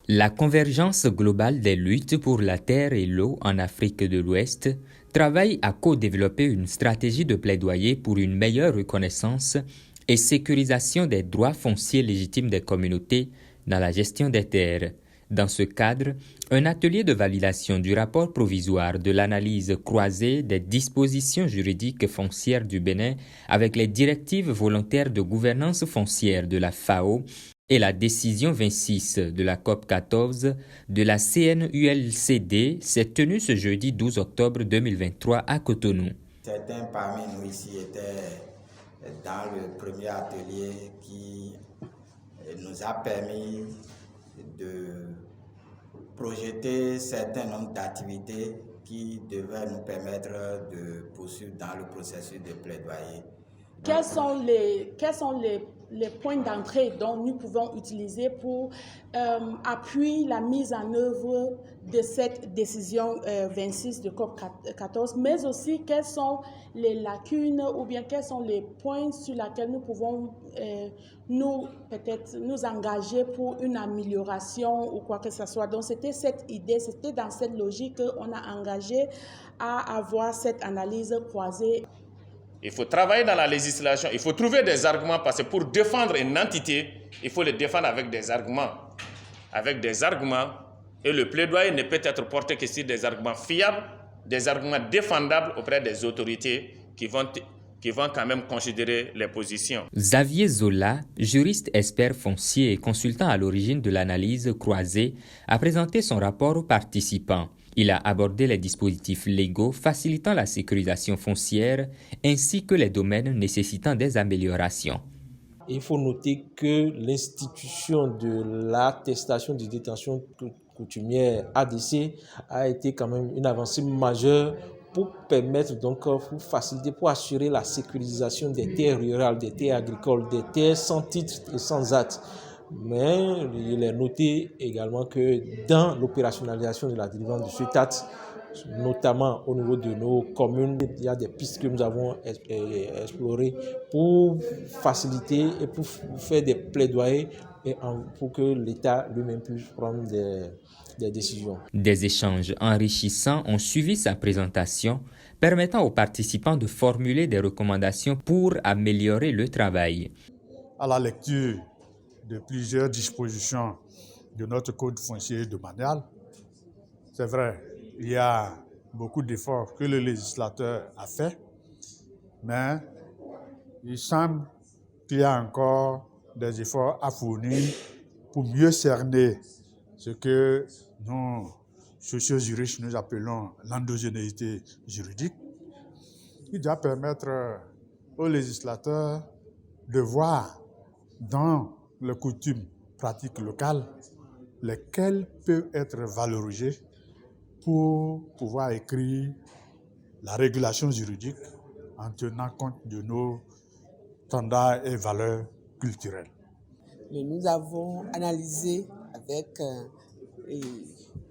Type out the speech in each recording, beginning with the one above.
La convergence globale des luttes pour la terre et l'eau en Afrique de l'Ouest travaille à co-développer une stratégie de plaidoyer pour une meilleure reconnaissance et sécurisation des droits fonciers légitimes des communautés dans la gestion des terres. Dans ce cadre, un atelier de validation du rapport provisoire de l'analyse croisée des dispositions juridiques foncières du Bénin avec les directives volontaires de gouvernance foncière de la FAO et la décision 26 de la COP 14 de la CNULCD s'est tenue ce jeudi 12 octobre 2023 à Cotonou. Certains parmi nous ici étaient dans le premier atelier qui nous a permis de projeter certains nombres d'activités qui devaient nous permettre de poursuivre dans le processus de plaidoyer. Quels sont les points d'entrée dont nous pouvons utiliser pour appuyer la mise en œuvre de cette décision 26 de COP 14, mais aussi quelles sont les lacunes ou bien quels sont les points sur lesquels nous pouvons nous engager pour une amélioration ou quoi que ce soit. Donc c'était cette idée, c'était dans cette logique qu'on a engagé à avoir cette analyse croisée. Il faut travailler dans la législation, il faut trouver des arguments parce que pour défendre une entité, il faut le défendre avec des arguments. Avec des arguments, et le plaidoyer ne peut être porté que sur des arguments fiables, des arguments défendables auprès des autorités qui vont quand même considérer les positions. Xavier Zola, juriste expert foncier et consultant à l'origine de l'analyse croisée, a présenté son rapport aux participants. Il a abordé les dispositifs légaux facilitant la sécurisation foncière ainsi que les domaines nécessitant des améliorations. Il faut noter que l'institution de l'attestation de détention coutumière ADC a été quand même une avancée majeure pour permettre donc, pour faciliter, pour assurer la sécurisation des terres rurales, des terres agricoles, des terres sans titre et sans acte. Mais il est noté également que dans l'opérationnalisation de la délivrance de cet acte, notamment au niveau de nos communes, il y a des pistes que nous avons explorées pour faciliter et pour faire des plaidoyers et pour que l'État lui-même puisse prendre des décisions. Des échanges enrichissants ont suivi sa présentation, permettant aux participants de formuler des recommandations pour améliorer le travail. À la lecture de plusieurs dispositions de notre code foncier domanial, c'est vrai, il y a beaucoup d'efforts que le législateur a fait, mais il semble qu'il y a encore des efforts à fournir pour mieux cerner ce que nous, sociojuristes, nous appelons l'endogénéité juridique, qui doit permettre aux législateurs de voir dans les coutumes pratiques locales lesquelles peuvent être valorisées pour pouvoir écrire la régulation juridique en tenant compte de nos standards et valeurs culturelles. Nous avons analysé avec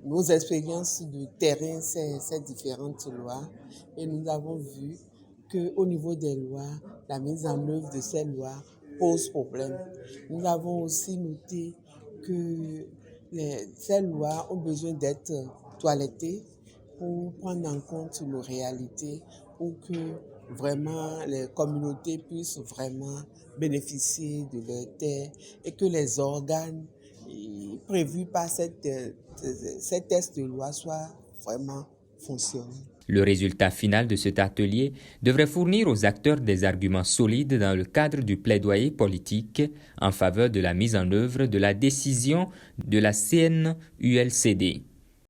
nos expériences de terrain ces différentes lois et nous avons vu qu'au niveau des lois, la mise en œuvre de ces lois pose problème. Nous avons aussi noté que ces lois ont besoin d'être toilettées pour prendre en compte nos réalités, pour que vraiment les communautés puissent vraiment bénéficier de leurs terres et que les organes prévus par ces textes de loi soient vraiment fonctionnels. Le résultat final de cet atelier devrait fournir aux acteurs des arguments solides dans le cadre du plaidoyer politique en faveur de la mise en œuvre de la décision de la CNULCD.